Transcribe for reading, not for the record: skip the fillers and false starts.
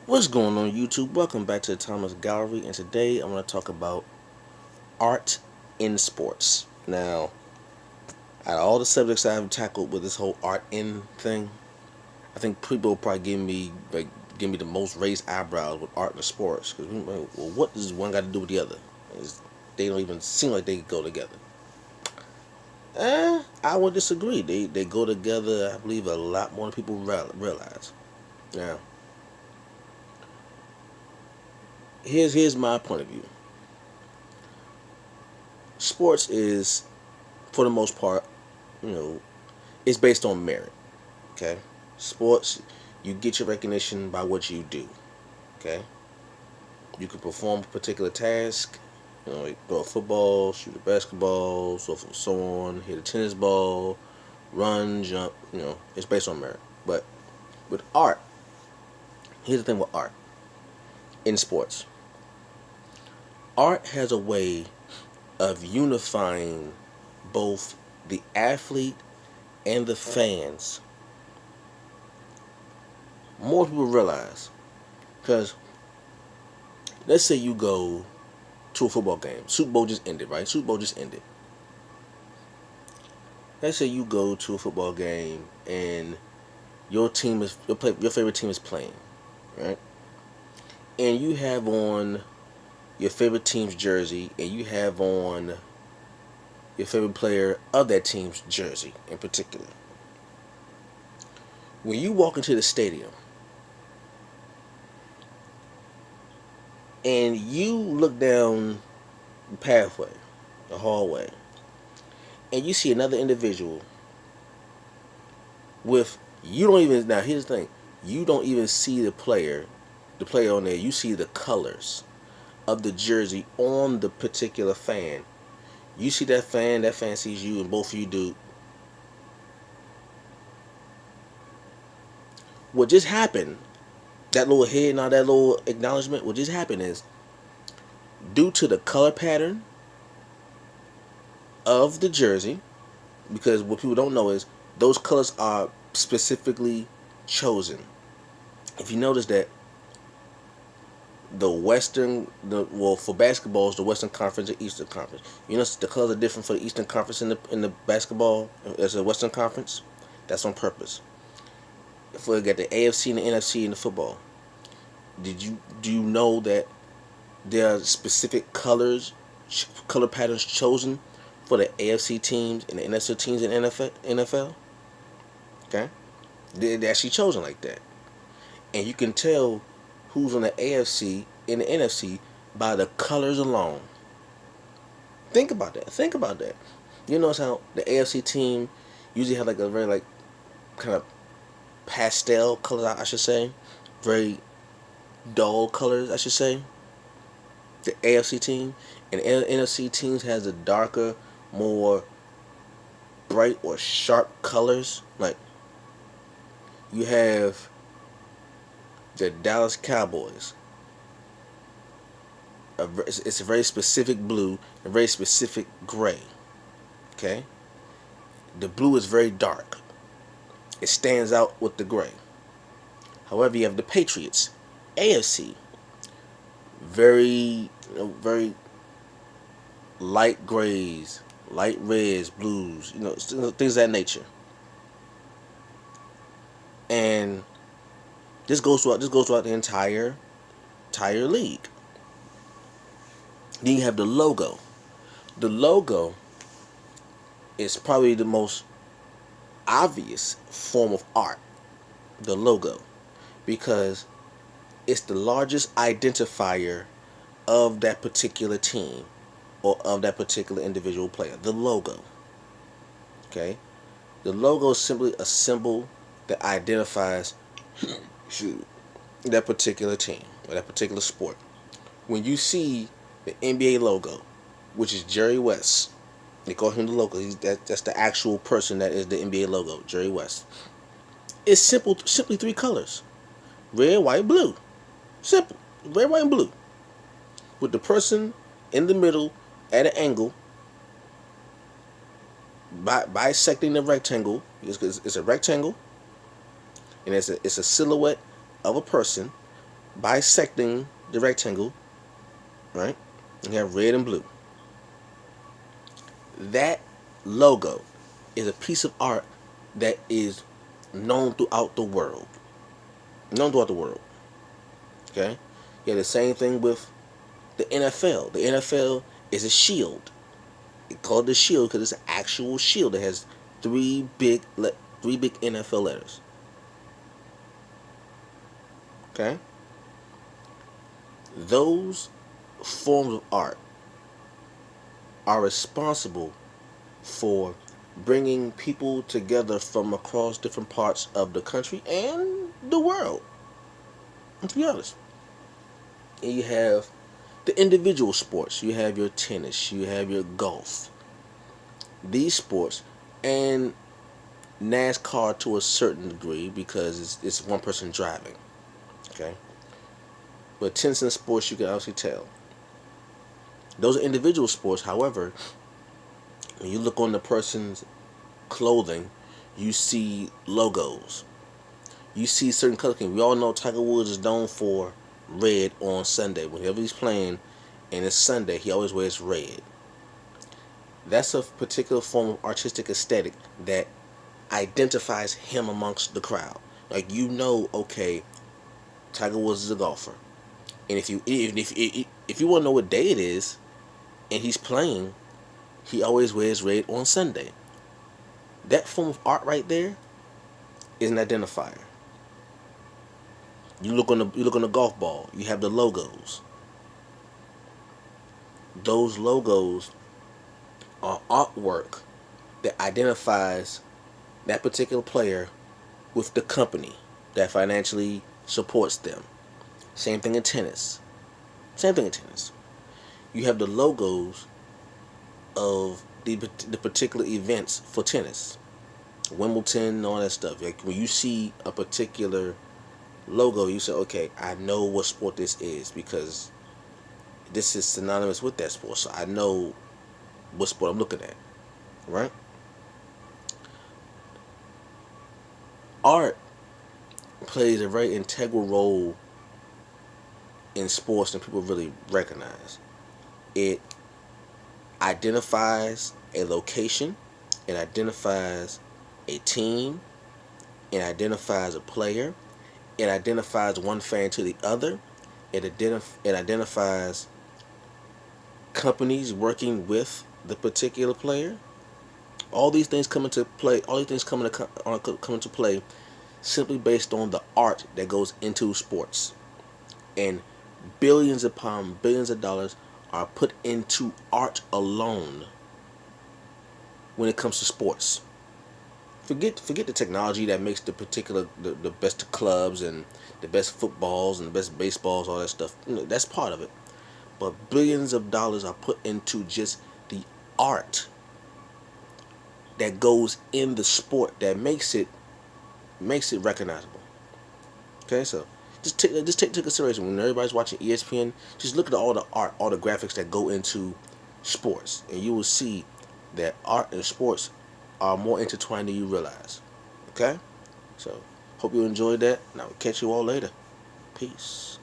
What's going on YouTube? Welcome back to the Thomas Gallery, and today I'm going to talk about art in sports. Now, out of all the subjects I've tackled with this whole art in thing, I think people probably give me the most raised eyebrows with art in sports. Because well, what does one got to do with the other? They don't even seem like they go together. I would disagree. They go together. I believe a lot more than people realize. Now, here's my point of view. Sports is, for the most part, you know, it's based on merit. Okay, sports, you get your recognition by what you do. Okay, you can perform a particular task. Like throw a football, shoot a basketball, so on, hit a tennis ball, run, jump. It's based on merit. But with art, here's the thing with art in sports. Art has a way of unifying both the athlete and the fans more people realize. Because let's say you go to a football game. Super Bowl just ended, right? Super Bowl just ended. Let's say you go to a football game and your favorite team is playing, right? And you have on your favorite team's jersey, and you have on your favorite player of that team's jersey in particular. When you walk into the stadium and you look down the pathway, the hallway, and you see another individual with, you don't even, now here's the thing, you don't even see the player on there, you see the colors of the jersey on the particular fan. You see that fan sees you, and both of you do. What just happened, that little head, now that little acknowledgement, what just happened is, due to the color pattern of the jersey, because what people don't know is those colors are specifically chosen. If you notice that for basketball, it's the Western Conference and Eastern Conference. You know the colors are different for the Eastern Conference in the basketball as a Western Conference. That's on purpose. If we got the AFC and the NFC in the football, do you know that there are specific color patterns chosen for the AFC teams and the NFC teams in NFL? Okay, they're actually chosen like that, and you can tell who's on the AFC and the NFC by the colors alone. Think about that. You notice how the AFC team usually have like a very like kind of pastel colors, I should say, very dull colors, I should say. The AFC team and NFC teams has a darker, more bright or sharp colors. Like you have the Dallas Cowboys. It's a very specific blue, a very specific gray. Okay, the blue is very dark. It stands out with the gray. However, you have the Patriots, AFC, very light grays, light reds, blues, things of that nature. And this goes throughout the entire league. Then you have the logo. The logo is probably the most obvious form of art. The logo, because it's the largest identifier of that particular team or of that particular individual player. The logo. Okay? The logo is simply a symbol that identifies that particular team or that particular sport. When you see the NBA logo, which is Jerry West, they call him the logo. That's the actual person that is the NBA logo, Jerry West. It's simply three colors: red, white, blue. Simple, red, white, and blue. With the person in the middle at an angle, bisecting the rectangle. It's a rectangle, and it's a silhouette of a person bisecting the rectangle, right? You have red and blue. That logo is a piece of art that is known throughout the world. Known throughout the world. Okay? You have the same thing with the NFL. The NFL is a shield. It's called the shield because it's an actual shield that has three big NFL letters. Okay? Those forms of art are responsible for bringing people together from across different parts of the country and the world. To be honest, and you have the individual sports. You have your tennis. You have your golf. These sports and NASCAR to a certain degree because it's one person driving. Okay, but tennis and sports you can obviously tell. Those are individual sports. However, when you look on the person's clothing, you see logos. You see certain color schemes. We all know Tiger Woods is known for red on Sunday. Whenever he's playing and it's Sunday, he always wears red. That's a particular form of artistic aesthetic that identifies him amongst the crowd. Like, you know, okay, Tiger Woods is a golfer, and if you want to know what day it is, and he's playing, he always wears red on Sunday. That form of art right there is an identifier. You look on the golf ball. You have the logos. Those logos are artwork that identifies that particular player with the company that financially supports them. Same thing in tennis. Same thing in tennis. You have the logos of the particular events for tennis. Wimbledon, all that stuff. Like, when you see a particular logo, you say, okay, I know what sport this is because this is synonymous with that sport. So I know what sport I'm looking at. Right? Art plays a very integral role in sports that people really recognize. It identifies a location, it identifies a team, it identifies a player, it identifies one fan to the other, it identifies companies working with the particular player. All these things come into play. All these things come into play simply based on the art that goes into sports, and billions upon billions of dollars are put into art alone when it comes to sports. Forget the technology that makes the best clubs and the best footballs and the best baseballs, all that stuff. That's part of it. But billions of dollars are put into just the art that goes in the sport that makes it recognizable. Okay, so just take into consideration when everybody's watching ESPN. Just look at all the art, all the graphics that go into sports, and you will see that art and sports are more intertwined than you realize. Okay, so hope you enjoyed that, and I will catch you all later. Peace.